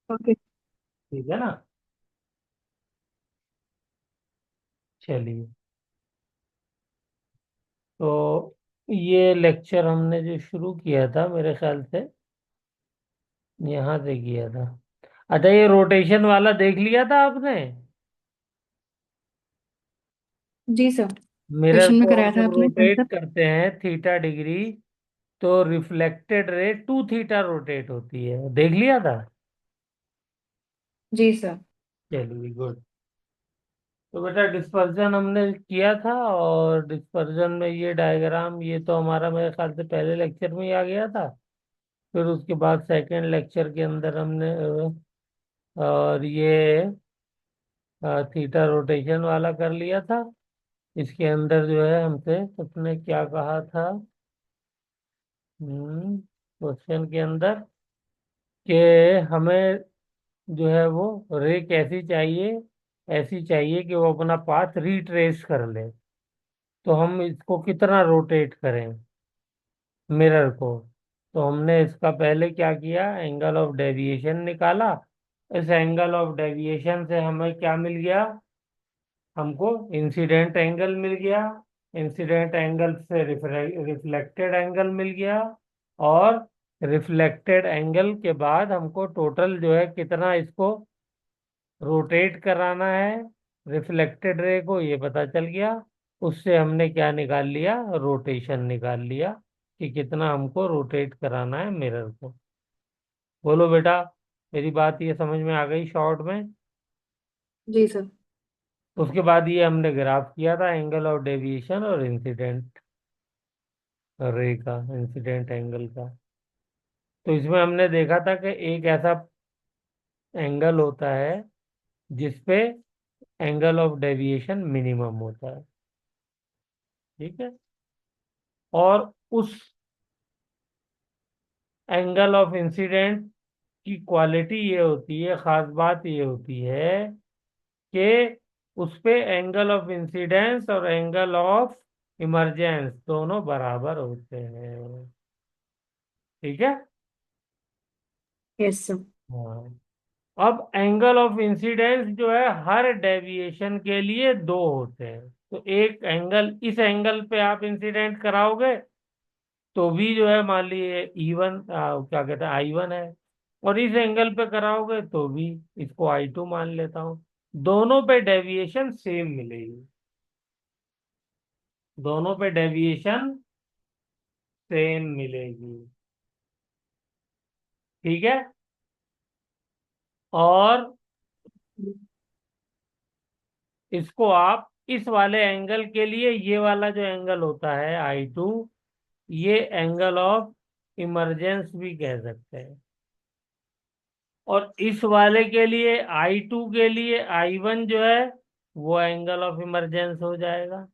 Okay. ठीक है ना। चलिए, तो ये लेक्चर हमने जो शुरू किया था मेरे ख्याल से यहाँ से किया था। अच्छा, ये रोटेशन वाला देख लिया था आपने? जी सर। मिरर ट्यूशन में को हम कराया था जब आपने रोटेट कंसेप्ट। करते हैं थीटा डिग्री, तो reflected ray two theta rotate होती है, देख लिया था। जी सर। चलिए, गुड। तो बेटा डिस्पर्जन हमने किया था, और डिस्पर्जन में ये डायग्राम, ये तो हमारा मेरे ख्याल से पहले लेक्चर में ही आ गया था। फिर उसके बाद सेकंड लेक्चर के अंदर हमने और ये थीटा रोटेशन वाला कर लिया था। इसके अंदर जो है हमसे उसने क्या कहा था, क्वेश्चन के अंदर, कि हमें जो है वो रे कैसी चाहिए, ऐसी चाहिए कि वो अपना पाथ रिट्रेस कर ले। तो हम इसको कितना रोटेट करें, मिरर को? तो हमने इसका पहले क्या किया, एंगल ऑफ डेविएशन निकाला। इस एंगल ऑफ डेविएशन से हमें क्या मिल गया, हमको इंसिडेंट एंगल मिल गया। इंसिडेंट एंगल से रिफ्लेक्टेड एंगल मिल गया। और रिफ्लेक्टेड एंगल के बाद हमको टोटल जो है कितना इसको रोटेट कराना है, रिफ्लेक्टेड रे को, ये पता चल गया। उससे हमने क्या निकाल लिया, रोटेशन निकाल लिया, कि कितना हमको रोटेट कराना है मिरर को। बोलो बेटा, मेरी बात ये समझ में आ गई शॉर्ट में? जी सर। उसके बाद ये हमने ग्राफ किया था एंगल ऑफ डेविएशन और इंसिडेंट रे का, इंसिडेंट एंगल का। तो इसमें हमने देखा था कि एक ऐसा एंगल होता है जिसपे एंगल ऑफ डेविएशन मिनिमम होता है। ठीक है। और उस एंगल ऑफ इंसिडेंट की क्वालिटी ये होती है, खास बात ये होती है कि उस पे एंगल ऑफ इंसिडेंस और एंगल ऑफ इमरजेंस दोनों बराबर होते हैं। ठीक है। Yes sir. हाँ। अब एंगल ऑफ इंसिडेंस जो है हर डेविएशन के लिए दो होते हैं। तो एक एंगल, इस एंगल पे आप इंसिडेंट कराओगे तो भी जो है मान लीजिए E1, क्या कहते हैं, I1 है। और इस एंगल पे कराओगे तो भी, इसको I2 मान लेता हूँ, दोनों पे डेविएशन सेम मिलेगी। दोनों पे डेविएशन सेम मिलेगी। ठीक है। और इसको आप इस वाले एंगल के लिए, ये वाला जो एंगल होता है I2, ये एंगल ऑफ इमरजेंस भी कह सकते हैं। और इस वाले के लिए I2 के लिए I1 जो है वो एंगल ऑफ इमरजेंस हो जाएगा।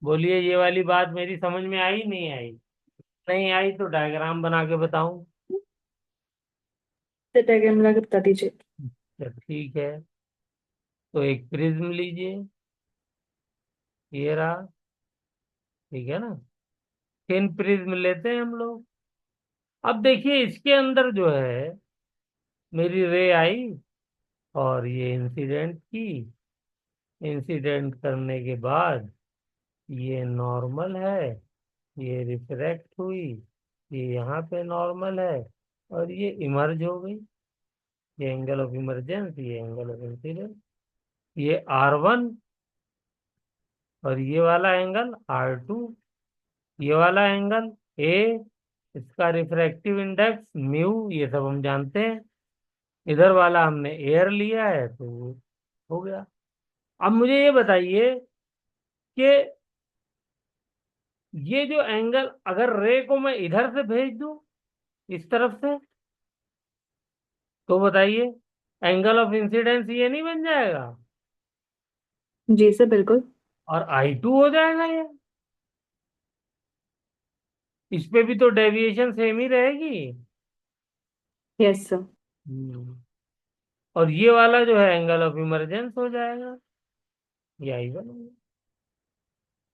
बोलिए, ये वाली बात मेरी समझ में आई नहीं आई? नहीं आई तो डायग्राम बना के बताऊं? तो डायग्राम लगा के बता दीजिए। तो ठीक है। तो एक प्रिज्म लीजिए, ये रहा। ठीक है ना। थिन प्रिज्म लेते हैं हम लोग। अब देखिए, इसके अंदर जो है मेरी रे आई, और ये इंसिडेंट की। इंसिडेंट करने के बाद ये नॉर्मल है, ये रिफ्रैक्ट हुई, ये यहाँ पे नॉर्मल है, और ये इमर्ज हो गई। ये एंगल ऑफ इमरजेंस, ये एंगल ऑफ इंसिडेंस। ये R1, और ये वाला एंगल R2। ये वाला एंगल A, इसका रिफ्रैक्टिव इंडेक्स म्यू, ये सब हम जानते हैं। इधर वाला हमने एयर लिया है तो हो गया। अब मुझे ये बताइए कि ये जो एंगल, अगर रे को मैं इधर से भेज दूं, इस तरफ से, तो बताइए, एंगल ऑफ इंसिडेंस ये नहीं बन जाएगा? जी सर बिल्कुल। और I2 हो जाएगा ये। इस पे भी तो डेविएशन सेम ही रहेगी। Yes sir. हम्म। और ये वाला जो है एंगल ऑफ इमरजेंस हो जाएगा, ये I1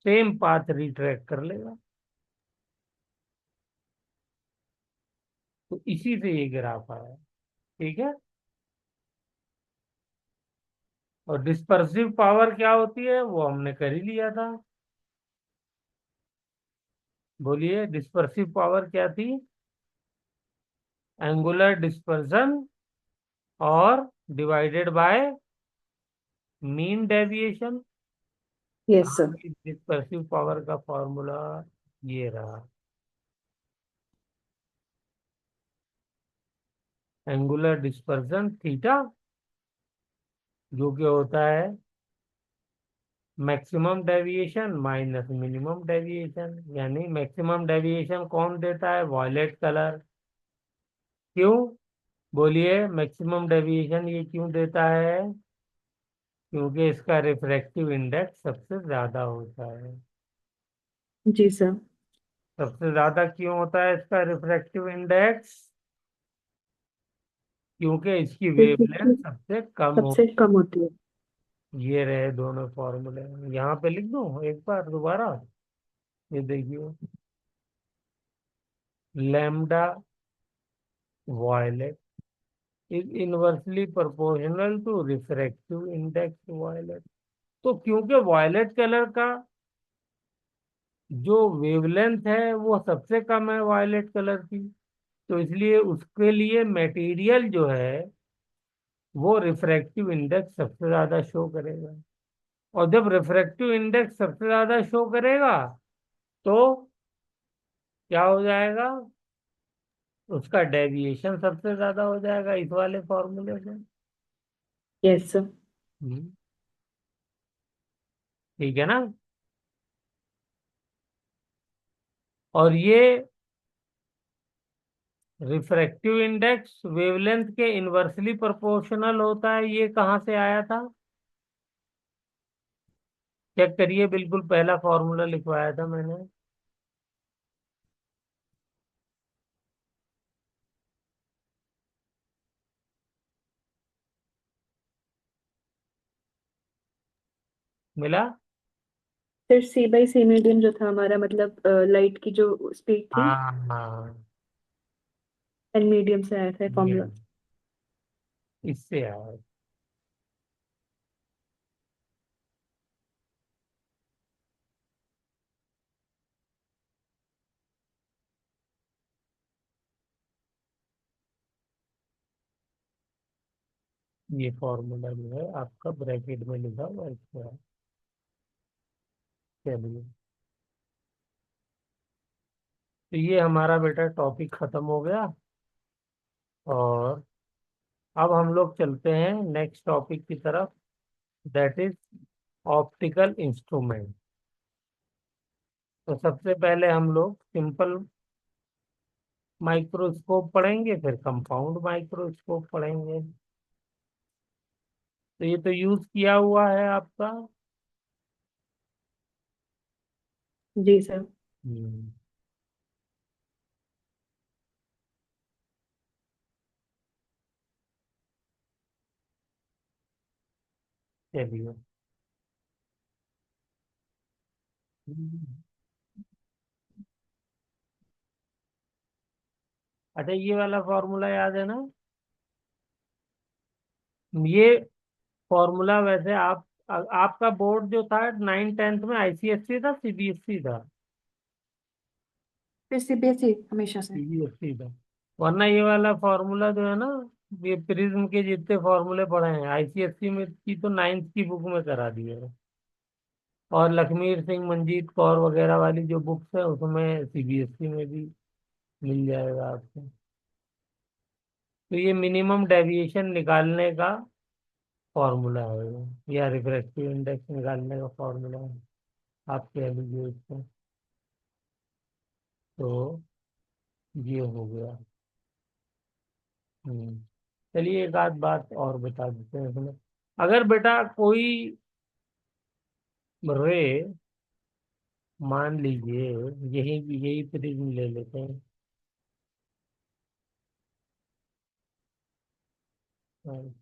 सेम पाथ रिट्रैक्ट कर लेगा। तो इसी से ये ग्राफ आया। ठीक है। और डिस्पर्सिव पावर क्या होती है वो हमने कर ही लिया था। बोलिए डिस्पर्सिव पावर क्या थी? एंगुलर डिस्पर्सन और divided by mean deviation. Yes sir. Dispersive power का फॉर्मूला ये रहा। एंगुलर डिस्पर्सन थीटा, जो कि होता है maximum deviation minus minimum deviation. यानी मैक्सिमम डेविएशन कौन देता है? Violet colour. क्यों? बोलिए मैक्सिमम डेविएशन ये क्यों देता है? क्योंकि इसका रिफ्रैक्टिव इंडेक्स सबसे ज्यादा होता है। जी सर। सबसे ज्यादा क्यों होता है इसका रिफ्रैक्टिव इंडेक्स? क्योंकि इसकी वेवलेंथ क्योंकि सबसे कम हो। सबसे कम होती है। ये रहे दोनों फॉर्मूले। यहाँ पे लिख दूं एक बार दोबारा? ये देखिए, lambda violet is inversely proportional to refractive index violet. तो क्योंकि वॉयलेट कलर का जो वेवलेंथ है वो सबसे कम है वॉयलेट कलर की, तो इसलिए उसके लिए मटेरियल जो है वो रिफ्रैक्टिव इंडेक्स सबसे ज्यादा शो करेगा। और जब रिफ्रैक्टिव इंडेक्स सबसे ज्यादा शो करेगा तो क्या हो जाएगा? उसका डेविएशन सबसे ज्यादा हो जाएगा इस वाले फॉर्मूले से। Yes sir. हम्म, ठीक है ना? और ये रिफ्रैक्टिव इंडेक्स वेवलेंथ के इनवर्सली प्रोपोर्शनल होता है। ये कहाँ से आया था? चेक करिए, बिल्कुल पहला फॉर्मूला लिखवाया था मैंने। मिला? फिर सी बाई सी मीडियम जो था हमारा, मतलब लाइट की जो स्पीड थी, हाँ हाँ, एन मीडियम से आया था ये फॉर्मूला। इससे आया। ये फॉर्मूला जो है आपका ब्रैकेट में लिखा हुआ है इसका। चलिए, तो ये हमारा बेटा टॉपिक खत्म हो गया। और अब हम लोग चलते हैं नेक्स्ट टॉपिक की तरफ, दैट इज ऑप्टिकल इंस्ट्रूमेंट। तो सबसे पहले हम लोग सिंपल माइक्रोस्कोप पढ़ेंगे, फिर कंपाउंड माइक्रोस्कोप पढ़ेंगे। तो ये तो यूज किया हुआ है आपका। जी सर। हम्म, चलिए। हम्म, अच्छा, ये वाला फॉर्मूला याद है ना? ये फॉर्मूला वैसे आपका बोर्ड जो था 9th 10th में आईसीएससी था सीबीएसई था? फिर सीबीएसई हमेशा से। सीबीएसई था। वरना ये वाला फॉर्मूला जो है ना, ये प्रिज्म के जितने फॉर्मूले पढ़े हैं आईसीएससी में की तो 9th की बुक में करा दिए हैं। और लखमीर सिंह मंजीत कौर वगैरह वाली जो बुक्स है उसमें सीबीएसई में भी मिल जाएगा आपको। तो ये मिनिमम डेविएशन निकालने का फॉर्मूला है या रिफ्रैक्टिव इंडेक्स निकालने का फॉर्मूला है, आप कह लीजिए इसको। तो ये हो गया। हम्म, चलिए एक आध बात और बता देते हैं इसमें। अगर बेटा कोई रे, मान लीजिए यही यही प्रिज्म ले लेते हैं। हाँ,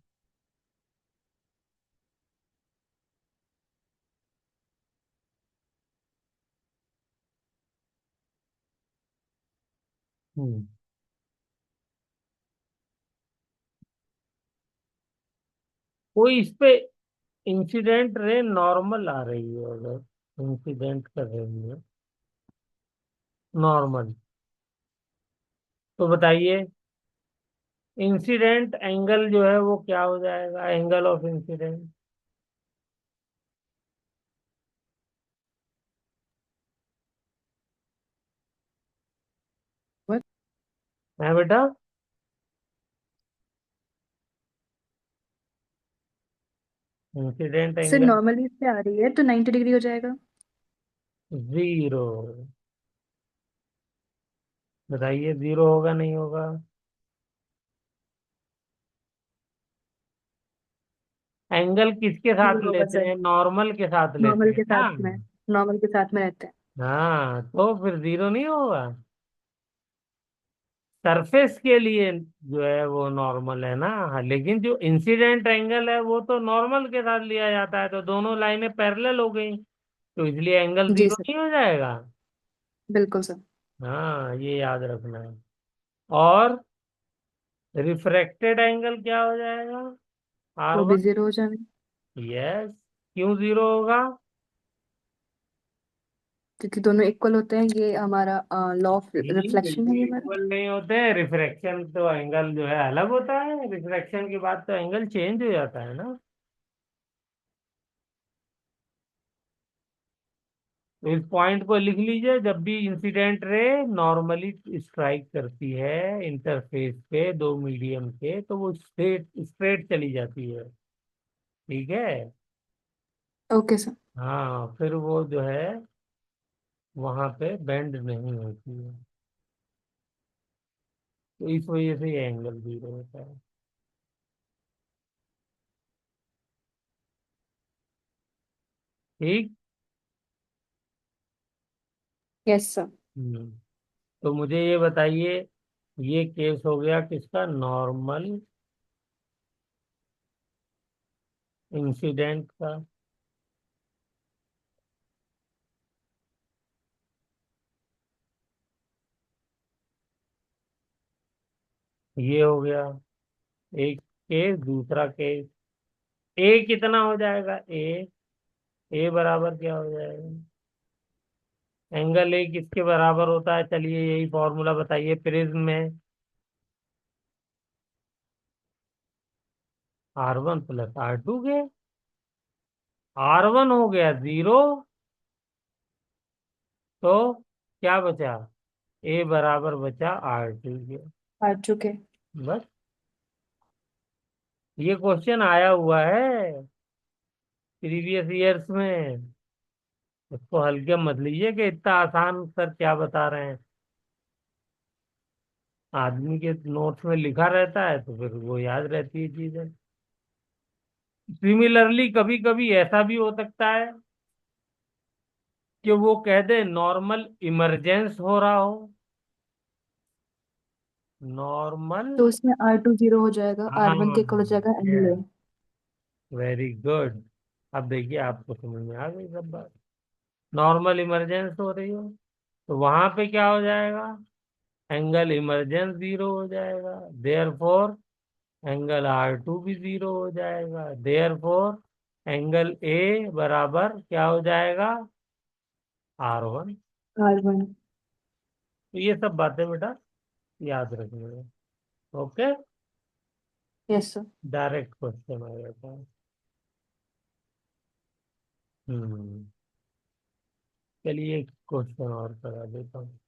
हम्म, कोई इस पे इंसिडेंट रे नॉर्मल आ रही है, अगर इंसिडेंट कर रही है नॉर्मल, तो बताइए इंसिडेंट एंगल जो है वो क्या हो जाएगा, एंगल ऑफ इंसिडेंट। है बेटा? इंसिडेंट सर एंगल नॉर्मली से आ रही है तो 90 डिग्री हो जाएगा। जीरो। बताइए जीरो होगा नहीं होगा? एंगल किसके साथ जीरो होगा लेते सर। हैं, नॉर्मल के साथ लेते नॉर्मल हैं के ना? साथ में, नॉर्मल के साथ में रहते हैं। हाँ, तो फिर जीरो नहीं होगा। सरफेस के लिए जो है वो नॉर्मल है ना। हाँ, लेकिन जो इंसिडेंट एंगल है वो तो नॉर्मल के साथ लिया जाता है, तो दोनों लाइनें पैरेलल हो गई, तो इसलिए एंगल जी जीरो सर। नहीं हो जाएगा। बिल्कुल सर। हाँ, ये याद रखना है। और रिफ्रैक्टेड एंगल क्या हो जाएगा, आर वो भी वन। जीरो हो जाएगा। यस। क्यों जीरो होगा? क्योंकि दोनों इक्वल होते हैं, ये हमारा लॉ ऑफ नहीं, रिफ्लेक्शन है बिल्कुल ये हमारा। इक्वल नहीं होते हैं। रिफ्रैक्शन तो एंगल जो है अलग होता है, रिफ्रैक्शन के बाद तो एंगल चेंज हो जाता है ना। तो इस पॉइंट को लिख लीजिए, जब भी इंसिडेंट रे नॉर्मली स्ट्राइक करती है इंटरफेस पे दो मीडियम के, तो वो स्ट्रेट स्ट्रेट चली जाती है। ठीक है। Okay sir. हाँ, फिर वो जो है वहां पे बेंड नहीं होती है, तो इस वजह से ये एंगल जीरो होता है। ठीक। Yes sir. हम्म। तो मुझे ये बताइए, ये केस हो गया किसका, नॉर्मल इंसिडेंट का। ये हो गया एक केस। दूसरा केस, ए कितना हो जाएगा, ए बराबर क्या हो जाएगा, एंगल ए किसके बराबर होता है, चलिए यही फॉर्मूला बताइए प्रिज्म में। R1 प्लस R2 के। R1 हो गया जीरो, तो क्या बचा, ए बराबर बचा R2 के। आ चुके। बस, ये क्वेश्चन आया हुआ है प्रीवियस ईयर्स में। उसको हल्के मत लीजिए कि इतना आसान सर क्या बता रहे हैं। आदमी के नोट्स में लिखा रहता है तो फिर वो याद रहती है चीजें। सिमिलरली कभी कभी ऐसा भी हो सकता है कि वो कह दे नॉर्मल इमरजेंस हो रहा हो। नॉर्मल। तो उसमें R2 जीरो हो जाएगा, R1 के इक्वल हो हाँ, जाएगा एंगल। Very good. अब देखिए आपको समझ में आ गई सब बात। नॉर्मल इमरजेंस हो रही हो तो वहां पे क्या हो जाएगा, एंगल इमरजेंस जीरो हो जाएगा, देयर फोर एंगल R2 भी जीरो हो जाएगा, देयर फोर एंगल ए बराबर क्या हो जाएगा, R1। R1। तो ये सब बातें बेटा याद रखनी है। Okay. Yes sir. Direct question आ जाता है। हम्म। चलिए एक क्वेश्चन और करा देता हूँ।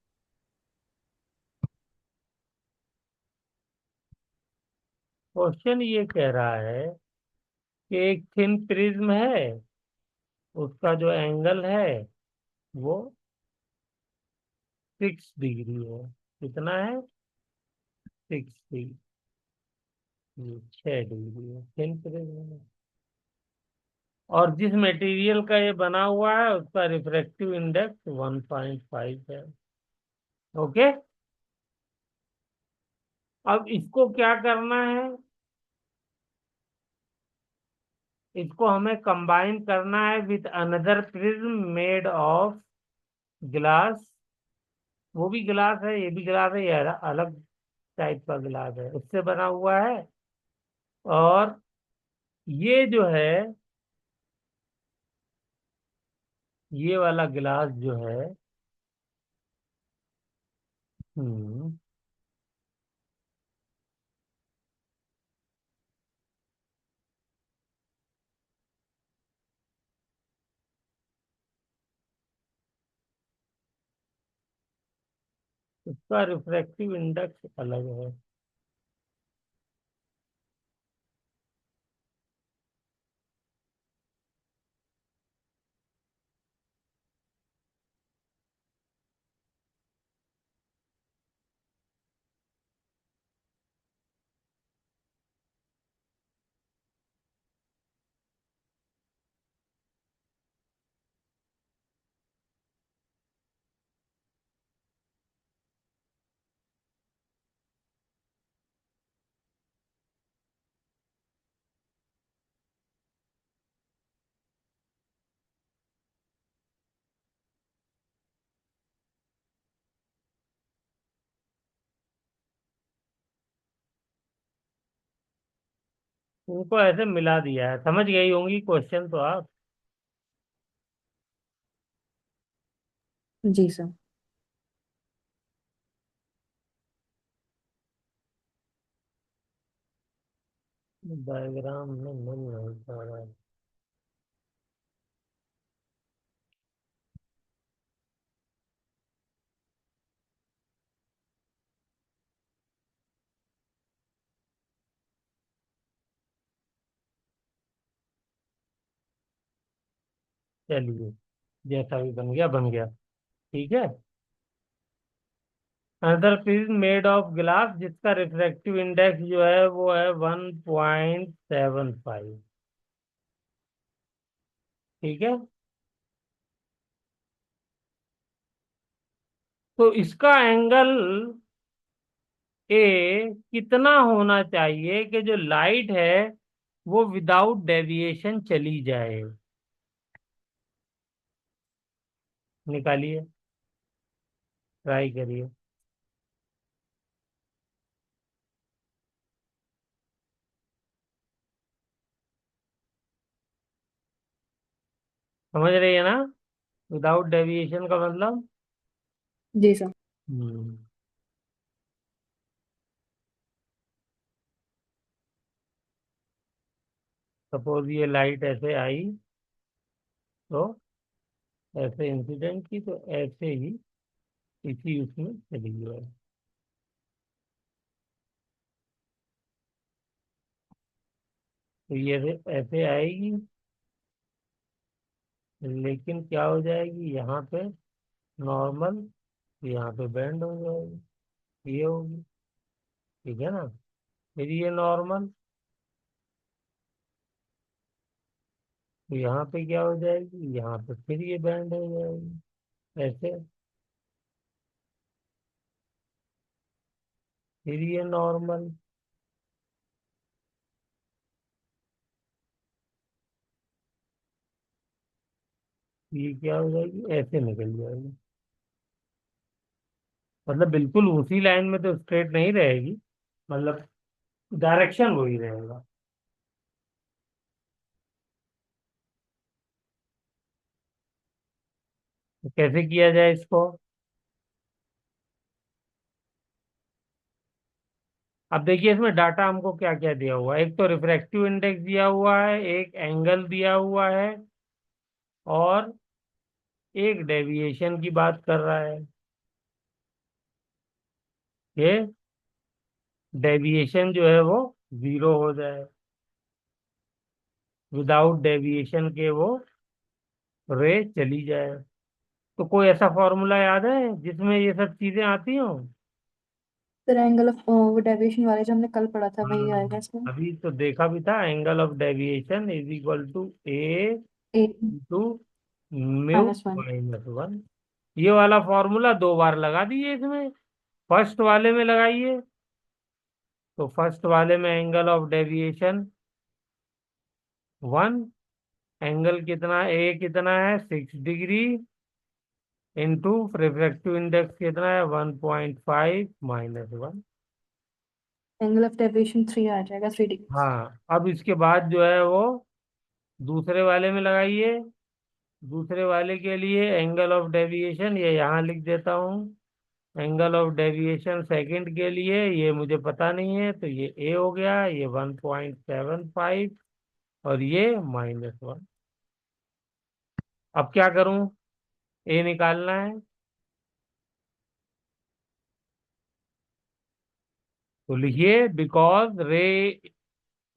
क्वेश्चन ये कह रहा है कि एक थिन प्रिज्म है, उसका जो एंगल है वो 6 डिग्री है। कितना है, 6 डिग्री। 6 डिग्री है थिन प्रिज्म है। और जिस मटेरियल का ये बना हुआ है उसका रिफ्रैक्टिव इंडेक्स 1.5 है। ओके। अब इसको क्या करना है, इसको हमें कंबाइन करना है with another prism made of glass. वो भी ग्लास है, ये भी ग्लास है, ये अलग टाइप का गिलास है, उससे बना हुआ है। और ये जो है, ये वाला गिलास जो है, हम्म, उसका रिफ्रैक्टिव इंडेक्स अलग है। उनको ऐसे मिला दिया है, समझ गई होंगी क्वेश्चन तो आप। जी सर। डायग्राम में नहीं पा रहा है। चलिए, जैसा भी बन गया बन गया। ठीक है। Another prism made of glass जिसका रिफ्रैक्टिव इंडेक्स जो है वो है 1.75। ठीक है। तो इसका एंगल ए कितना होना चाहिए कि जो लाइट है वो विदाउट डेविएशन चली जाए? निकालिए, ट्राई करिए। समझ रही है ना, विदाउट डेविएशन का मतलब? जी सर। हम्म। सपोज ये लाइट ऐसे आई, तो ऐसे इंसिडेंट की, तो ऐसे ही इसी उसमें चली गई। तो ये ऐसे आएगी, लेकिन क्या हो जाएगी यहाँ पे नॉर्मल, यहाँ पे बैंड हो जाएगी, ये होगी। ठीक है ना। फिर ये नॉर्मल, तो यहाँ पे क्या हो जाएगी, यहाँ पे फिर ये बैंड हो जाएगी, ऐसे। फिर ये नॉर्मल, ये क्या हो जाएगी, ऐसे निकल जाएगी। मतलब बिल्कुल उसी लाइन में तो स्ट्रेट नहीं रहेगी, मतलब डायरेक्शन वही रहेगा। तो कैसे किया जाए इसको? अब देखिए इसमें डाटा हमको क्या क्या दिया हुआ है। एक तो रिफ्रैक्टिव इंडेक्स दिया हुआ है, एक एंगल दिया हुआ है, और एक डेविएशन की बात कर रहा है। ये डेविएशन जो है वो जीरो हो जाए, विदाउट डेविएशन के वो रे चली जाए। तो कोई ऐसा फॉर्मूला याद है जिसमें ये सब चीजें आती हो? सर एंगल ऑफ वो डेविएशन वाले जो हमने कल पढ़ा था वही आएगा हाँ, इसमें। अभी तो देखा भी था, angle of deviation is equal to A A to mu -1। -1। ये वाला फॉर्मूला दो बार लगा दीजिए इसमें। फर्स्ट वाले में लगाइए, तो फर्स्ट वाले में एंगल ऑफ डेविएशन 1, एंगल कितना, ए कितना है 6 डिग्री, इंटू रिफ्रैक्टिव इंडेक्स कितना है 1.5 -1। एंगल ऑफ डेविएशन 3 आ जाएगा, 3 डिग्री। हाँ, अब इसके बाद जो है वो दूसरे वाले में लगाइए। दूसरे वाले के लिए एंगल ऑफ डेविएशन ये यहाँ लिख देता हूँ। एंगल ऑफ डेविएशन सेकंड के लिए ये मुझे पता नहीं है, तो ये ए हो गया, ये 1.75 और ये -1। अब क्या करूं? ए निकालना है, तो लिखिए because ray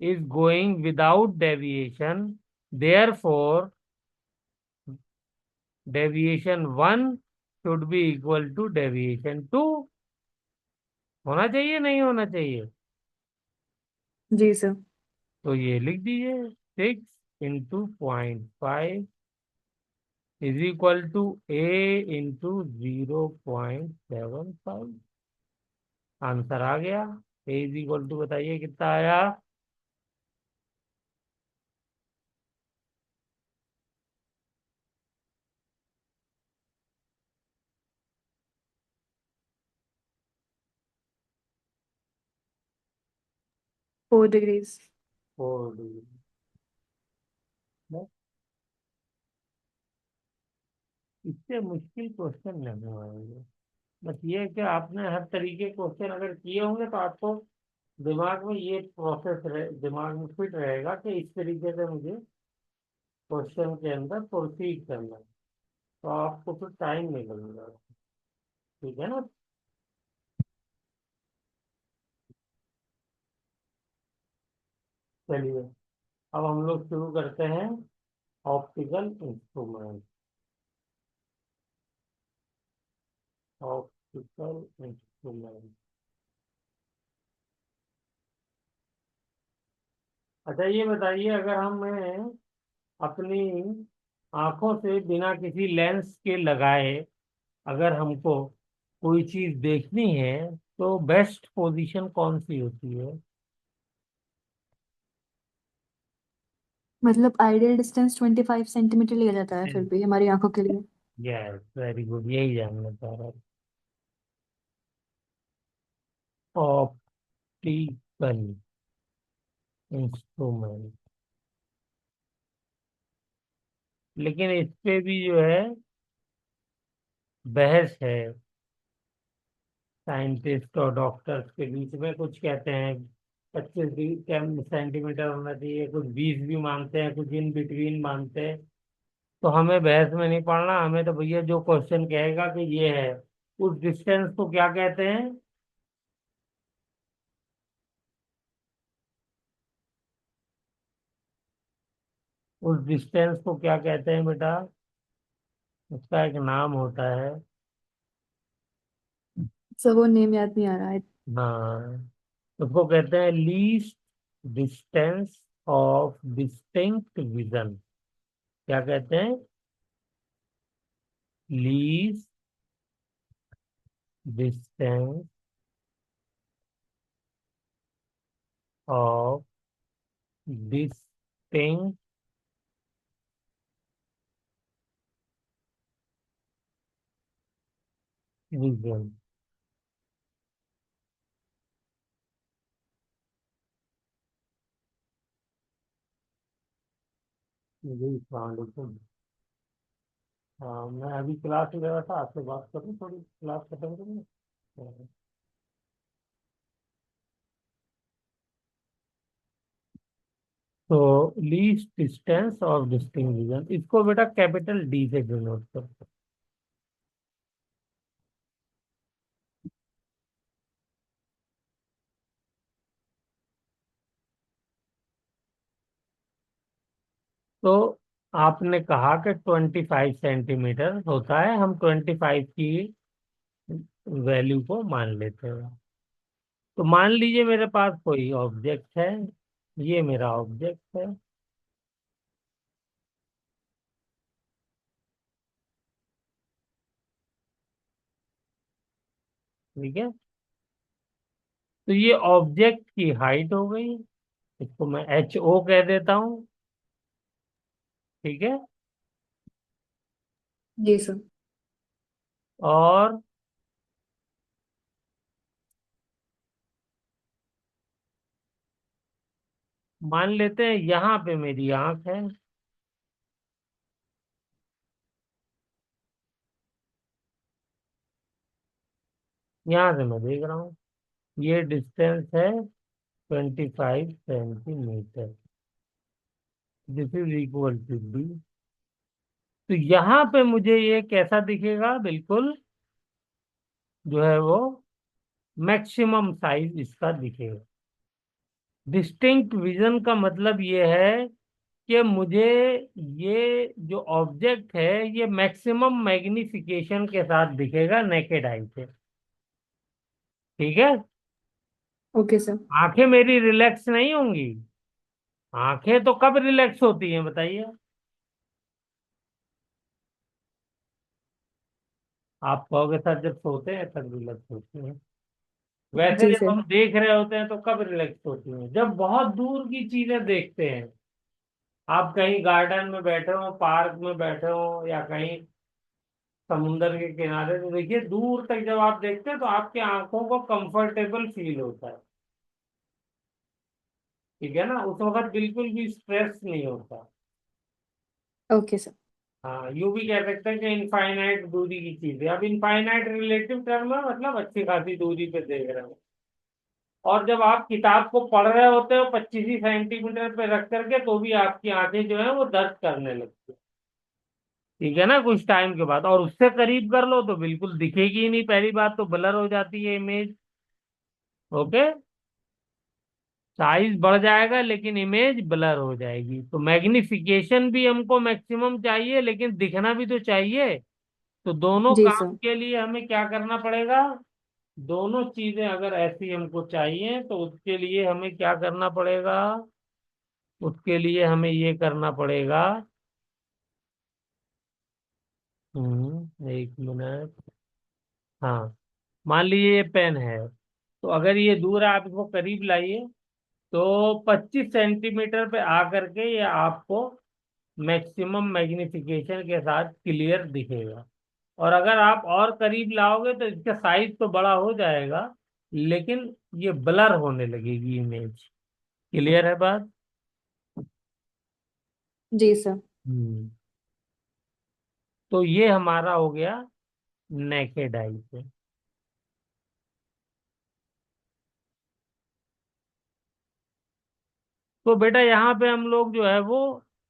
is going without deviation, therefore deviation 1 should be equal to deviation 2। होना चाहिए नहीं होना चाहिए? जी सर। तो ये लिख दीजिए 6 × 0.5 is equal to A × 0.75। Answer आ गया। ए इज इक्वल टू बताइए कितना आया? 4 डिग्रीज। 4 डिग्री। इससे मुश्किल क्वेश्चन नहीं आएंगे। बस ये है कि आपने हर तरीके क्वेश्चन अगर किए होंगे तो आपको दिमाग में ये प्रोसेस दिमाग में फिट रहेगा कि इस तरीके से मुझे क्वेश्चन के अंदर प्रोसीड करना है। तो आपको फिर टाइम नहीं लगेगा। ठीक है ना? चलिए, अब हम लोग शुरू करते हैं ऑप्टिकल इंस्ट्रूमेंट। Optical instrument. अच्छा, ये बताइए, अगर हमें अपनी आंखों से बिना किसी लेंस के लगाए अगर हमको कोई चीज देखनी है तो बेस्ट पोजीशन कौन सी होती है? मतलब आइडियल डिस्टेंस 25 सेंटीमीटर लिया जाता है फिर भी हमारी आंखों के लिए। यस, वेरी गुड, यही जानना चाह रहा था। Optical instrument. लेकिन इस पे भी जो है बहस है। साइंटिस्ट और डॉक्टर्स के बीच में कुछ कहते हैं 25 सेंटीमीटर होना चाहिए, कुछ 20 भी मानते हैं, कुछ इन बिटवीन मानते हैं। तो हमें बहस में नहीं पड़ना, हमें तो भैया जो क्वेश्चन कहेगा कि ये है, उस डिस्टेंस को क्या कहते हैं? उस डिस्टेंस को क्या कहते हैं बेटा? उसका एक नाम होता है। सर वो नेम याद नहीं आ रहा है। हाँ, उसको कहते हैं least distance of distinct vision. क्या कहते हैं? Least distance of distinct vision. जी, वालेकुम। हाँ, मैं अभी क्लास ले रहा था, आपसे बात करूँ थोड़ी, क्लास खत्म करूँ। तो least distance of distinct vision, इसको बेटा कैपिटल डी से डिनोट करते हैं। तो आपने कहा कि 25 सेंटीमीटर होता है, हम 25 की वैल्यू को मान लेते हैं। तो मान लीजिए मेरे पास कोई ऑब्जेक्ट है, ये मेरा ऑब्जेक्ट है। ठीक है, तो ये ऑब्जेक्ट की हाइट हो गई, इसको मैं HO कह देता हूँ। ठीक है, जी सर। और मान लेते हैं यहाँ पे मेरी आंख है, यहाँ से मैं देख रहा हूँ, ये डिस्टेंस है 25 centimetre, this is equal to D. तो यहाँ पे मुझे ये कैसा दिखेगा, बिल्कुल जो है वो मैक्सिमम साइज इसका दिखेगा। डिस्टिंक्ट विजन का मतलब ये है कि मुझे ये जो ऑब्जेक्ट है ये मैक्सिमम मैग्निफिकेशन के साथ दिखेगा नेकेड आई से। ठीक है। Okay sir. आंखें मेरी रिलैक्स नहीं होंगी। आंखें तो कब रिलैक्स होती हैं बताइए। आप कहोगे सर जब सोते हैं तब रिलैक्स होती हैं। वैसे जी जब सर। हम देख रहे होते हैं तो कब रिलैक्स होती हैं, जब बहुत दूर की चीजें देखते हैं। आप कहीं गार्डन में बैठे हो, पार्क में बैठे हो, या कहीं समुंदर के किनारे, तो देखिए दूर तक जब आप देखते हैं तो आपकी आंखों को कंफर्टेबल फील होता है। ठीक है ना, उस वक्त बिल्कुल भी स्ट्रेस नहीं होता। Okay sir. हाँ, यूं भी कह सकते हैं कि इनफाइनाइट दूरी की चीज है। अब इनफाइनाइट रिलेटिव टर्म है, मतलब अच्छी खासी दूरी पे देख रहे हो। और जब आप किताब को पढ़ रहे होते हो 25 ही सेंटीमीटर पे रख करके, तो भी आपकी आंखें जो है वो दर्द करने लगती है। ठीक है ना, कुछ टाइम के बाद। और उससे करीब कर लो तो बिल्कुल दिखेगी ही नहीं, पहली बात तो ब्लर हो जाती है इमेज। ओके। साइज बढ़ जाएगा लेकिन इमेज ब्लर हो जाएगी। तो मैग्निफिकेशन भी हमको मैक्सिमम चाहिए, लेकिन दिखना भी तो चाहिए। तो दोनों जी काम सर। के लिए हमें क्या करना पड़ेगा, दोनों चीजें अगर ऐसी हमको चाहिए तो उसके लिए हमें क्या करना पड़ेगा, उसके लिए हमें ये करना पड़ेगा। 1 मिनट। हाँ, मान लीजिए ये पेन है, तो अगर ये दूर है आप इसको करीब लाइए, तो 25 सेंटीमीटर पे आकर के ये आपको मैक्सिमम मैग्निफिकेशन के साथ क्लियर दिखेगा। और अगर आप और करीब लाओगे तो इसका साइज तो बड़ा हो जाएगा, लेकिन ये ब्लर होने लगेगी इमेज। क्लियर है बात। जी सर। हम्म। तो ये हमारा हो गया नेकेड आई पे। तो बेटा यहाँ पे हम लोग जो है वो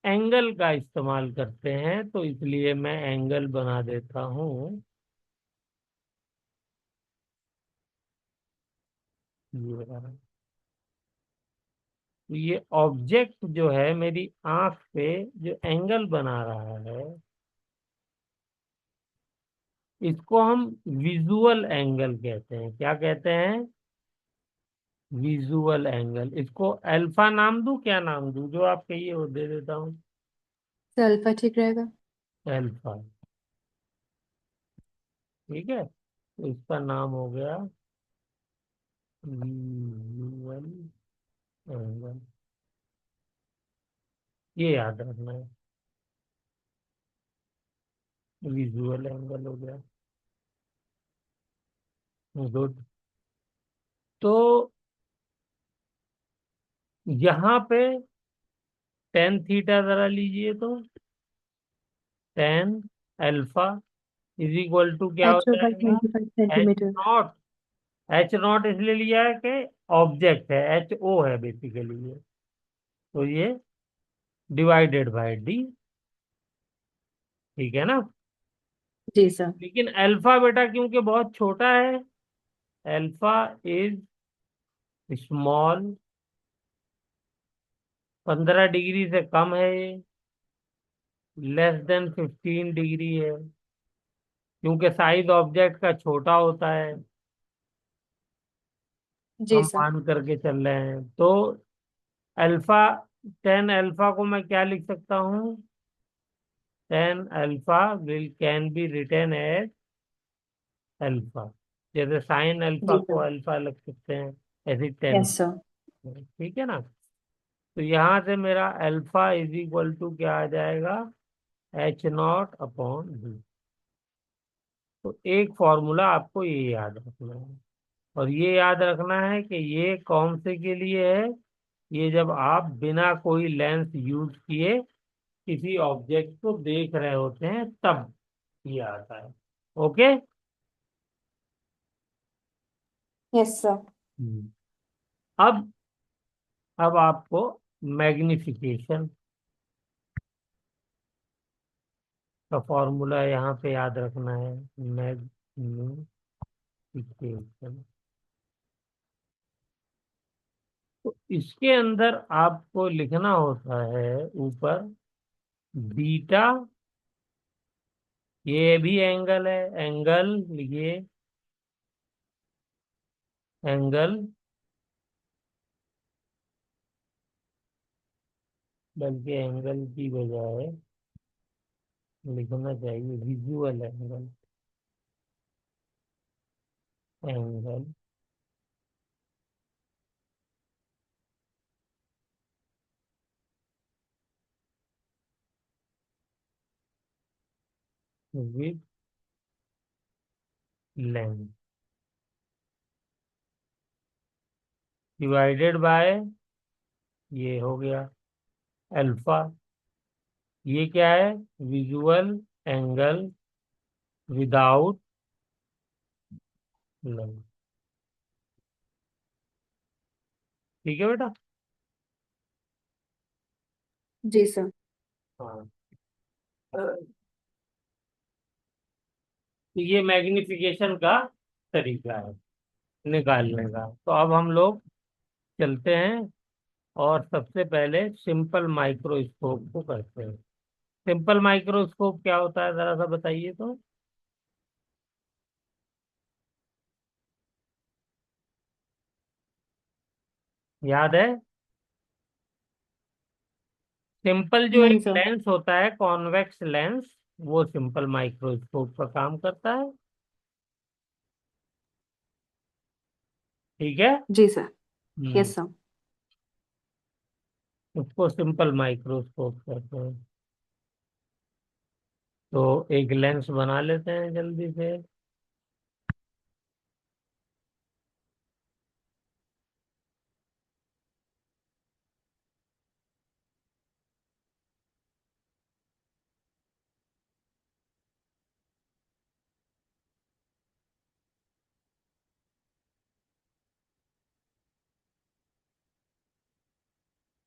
एंगल का इस्तेमाल करते हैं, तो इसलिए मैं एंगल बना देता हूँ ये वाला। तो ये ऑब्जेक्ट जो है मेरी आंख पे जो एंगल बना रहा है, इसको हम विजुअल एंगल कहते हैं। क्या कहते हैं, विजुअल एंगल। इसको अल्फा नाम दूं, क्या नाम दूं, जो आप कहिए वो दे देता हूँ। सर अल्फा ठीक रहेगा। अल्फा। ठीक है, तो इसका नाम हो गया विजुअल एंगल। ये याद रखना है, विजुअल एंगल हो गया। गुड। तो यहाँ पे टेन थीटा जरा लीजिए तो, tan alpha is equal to क्या हो एच ओ बाई जाएगा, 25 सेंटीमीटर। H0। H0 इसलिए लिया है कि ऑब्जेक्ट है, HO है बेसिकली ये। तो ये डिवाइडेड बाय डी। ठीक है ना। जी सर। लेकिन अल्फा बेटा क्योंकि बहुत छोटा है, अल्फा इज स्मॉल, 15 डिग्री से कम है ये, लेस देन 15 डिग्री है, क्योंकि साइज ऑब्जेक्ट का छोटा होता है। जी हम सर। मान करके चल रहे हैं तो अल्फा, टेन अल्फा को मैं क्या लिख सकता हूँ, tan alpha will can be written as alpha. जैसे साइन अल्फा जी को सर। अल्फा लग सकते हैं, ऐसे टेन। Yes sir. ठीक है ना। तो यहाँ से मेरा अल्फा इज इक्वल टू क्या आ जाएगा, H0/D। तो एक फॉर्मूला आपको ये याद रखना है। और ये याद रखना है कि ये कौन से के लिए है, ये जब आप बिना कोई लेंस यूज किए किसी ऑब्जेक्ट को देख रहे होते हैं तब ये आता है। ओके। Yes sir. हम्म। अब आपको मैग्निफिकेशन का फॉर्मूला यहाँ पे याद रखना है। मैग्निफिकेशन, तो इसके अंदर आपको लिखना होता है ऊपर बीटा। ये भी एंगल है, एंगल लिखिए, एंगल, बल्कि एंगल की बजाय लिखना चाहिए visual angle, angle with length divided by, ये हो गया अल्फा। ये क्या है? Visual angle without length. ठीक है बेटा। जी सर। हाँ, तो ये मैग्निफिकेशन का तरीका है निकालने का। तो अब हम लोग चलते हैं और सबसे पहले सिंपल माइक्रोस्कोप को करते हैं। सिंपल माइक्रोस्कोप क्या होता है जरा सा बताइए तो। याद है? सिंपल जो नहीं एक सर। लेंस होता है कॉन्वेक्स लेंस, वो सिंपल माइक्रोस्कोप का काम करता है। ठीक है। जी सर। हम्म। Yes sir. उसको सिंपल माइक्रोस्कोप कहते हैं। तो एक लेंस बना लेते हैं जल्दी से।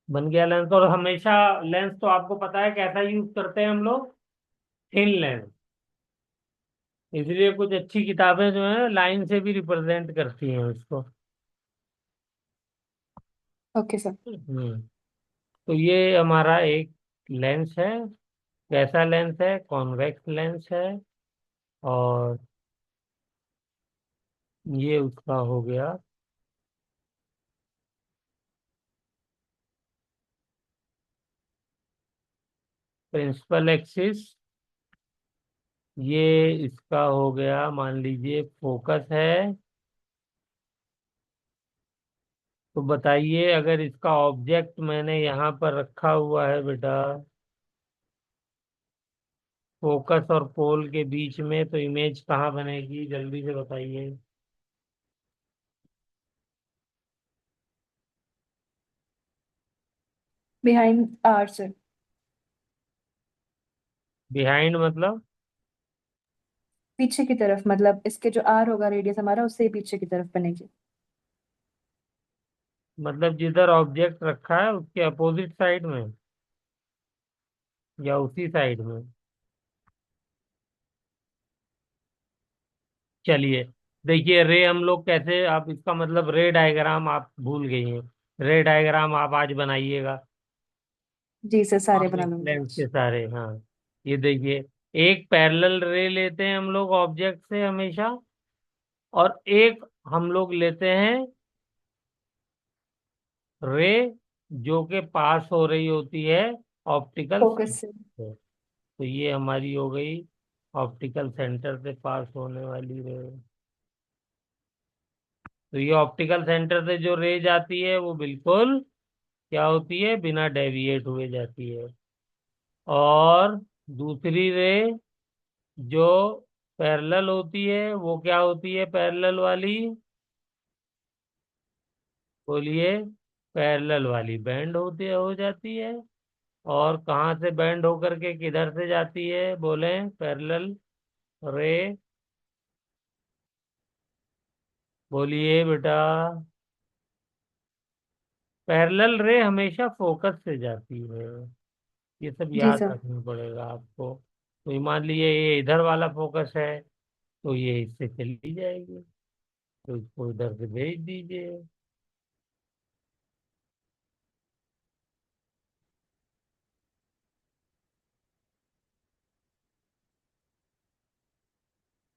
बन गया लेंस। और हमेशा लेंस तो आपको पता है कैसा यूज करते हैं हम लोग, थिन लेंस। इसलिए कुछ अच्छी किताबें जो है लाइन से भी रिप्रेजेंट करती हैं उसको। Okay sir. हम्म। तो ये हमारा एक लेंस है। कैसा लेंस है? कॉन्वेक्स लेंस है। और ये उसका हो गया प्रिंसिपल एक्सिस। ये इसका हो गया मान लीजिए फोकस है। तो बताइए अगर इसका ऑब्जेक्ट मैंने यहाँ पर रखा हुआ है बेटा फोकस और पोल के बीच में, तो इमेज कहाँ बनेगी जल्दी से बताइए। Behind are sir. बिहाइंड मतलब? पीछे की तरफ, मतलब इसके जो आर होगा रेडियस हमारा, उससे ही पीछे की तरफ बनेगी। मतलब जिधर ऑब्जेक्ट रखा है उसके अपोजिट साइड में या उसी साइड में? चलिए, देखिए रे हम लोग कैसे, आप इसका मतलब रे डायग्राम आप भूल गई हैं। रे डायग्राम आप आज बनाइएगा। जी सर, सारे बना कॉन्वेक्स लूंगी लेंस आज। के सारे, हाँ। ये देखिए, एक पैरेलल रे लेते हैं हम लोग ऑब्जेक्ट से हमेशा, और एक हम लोग लेते हैं रे जो के पास हो रही होती है ऑप्टिकल फोकस से। सेंटर। तो ये हमारी हो गई ऑप्टिकल सेंटर से पास होने वाली रे। तो ये ऑप्टिकल सेंटर से जो रे जाती है वो बिल्कुल क्या होती है, बिना डेविएट हुए जाती है। और दूसरी रे जो पैरेलल होती है वो क्या होती है पैरेलल वाली? बोलिए। पैरेलल वाली बेंड होती हो जाती है। और कहाँ से बेंड होकर के किधर से जाती है, बोले पैरेलल रे। बोलिए बेटा। पैरेलल रे हमेशा फोकस से जाती है। ये सब जी याद सर। रखना पड़ेगा आपको। तो ये मान लीजिए ये इधर वाला फोकस है, तो ये इससे चली जाएगी, तो इसको इधर से भेज दीजिए।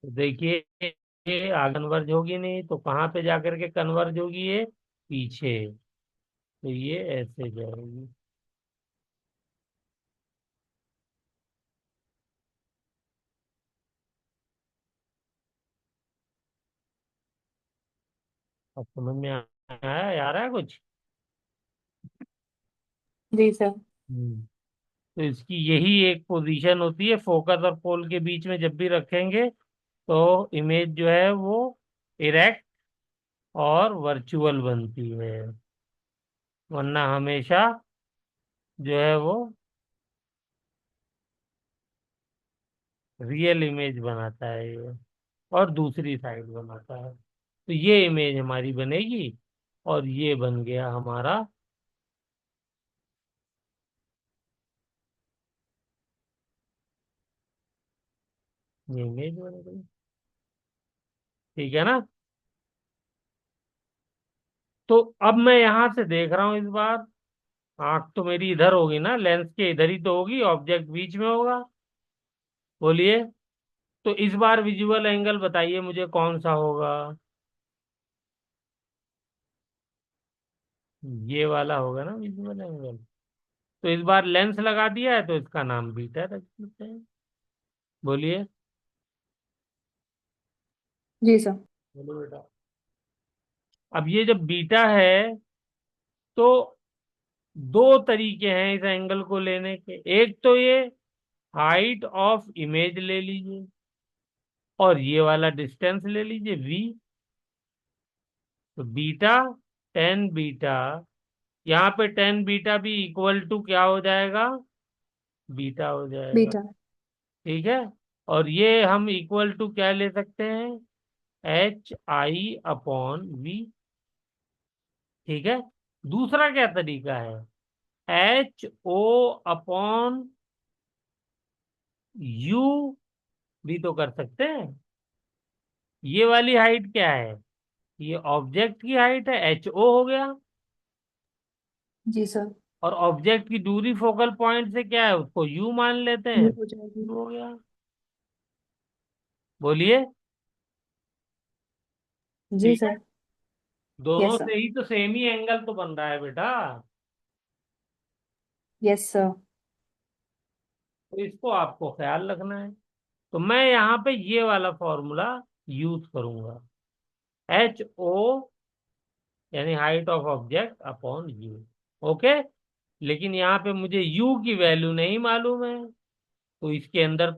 तो देखिए ये कन्वर्ज होगी नहीं, तो कहाँ पे जाकर के कन्वर्ज होगी ये, पीछे। तो ये ऐसे जाएगी। अब समझ में आ रहा है कुछ? जी सर। हम्म। तो इसकी यही एक पोजीशन होती है, फोकस और पोल के बीच में जब भी रखेंगे तो इमेज जो है वो इरेक्ट और वर्चुअल बनती है। वरना हमेशा जो है वो रियल इमेज बनाता है ये, और दूसरी साइड बनाता है। तो ये इमेज हमारी बनेगी, और ये बन गया हमारा, ये इमेज बन गई। ठीक है ना? तो अब मैं यहां से देख रहा हूं इस बार, आंख तो मेरी इधर होगी ना, लेंस के इधर ही तो होगी, ऑब्जेक्ट बीच में होगा। बोलिए। तो इस बार विजुअल एंगल बताइए मुझे कौन सा होगा। ये वाला होगा ना विजुअल एंगल। तो इस बार लेंस लगा दिया है, तो इसका नाम बीटा रख देते हैं। बोलिए। जी सर। बोलो बेटा। अब ये जब बीटा है, तो दो तरीके हैं इस एंगल को लेने के। एक तो ये हाइट ऑफ इमेज ले लीजिए, और ये वाला डिस्टेंस ले लीजिए v। तो बीटा, टेन बीटा, यहाँ पे टेन बीटा भी इक्वल टू क्या हो जाएगा, बीटा हो जाएगा। बीटा। ठीक है। और ये हम इक्वल टू क्या ले सकते हैं, एच आई अपॉन वी। ठीक है। दूसरा क्या तरीका है, एच ओ अपॉन यू भी तो कर सकते हैं। ये वाली हाइट क्या है, ये ऑब्जेक्ट की हाइट है, एच ओ हो गया। जी सर। और ऑब्जेक्ट की दूरी फोकल पॉइंट से क्या है, उसको यू मान लेते हैं, ये हो जाएगी। यू हो गया। बोलिए। जी ठीक है। सर। दोनों यस सर। से ही तो सेम ही एंगल तो बन रहा है बेटा। Yes sir. तो इसको आपको ख्याल रखना है। तो मैं यहाँ पे ये वाला फॉर्मूला यूज करूंगा, एच ओ यानी height of object upon you. Okay. लेकिन यहाँ पे मुझे यू की वैल्यू नहीं मालूम है, तो इसके अंदर तो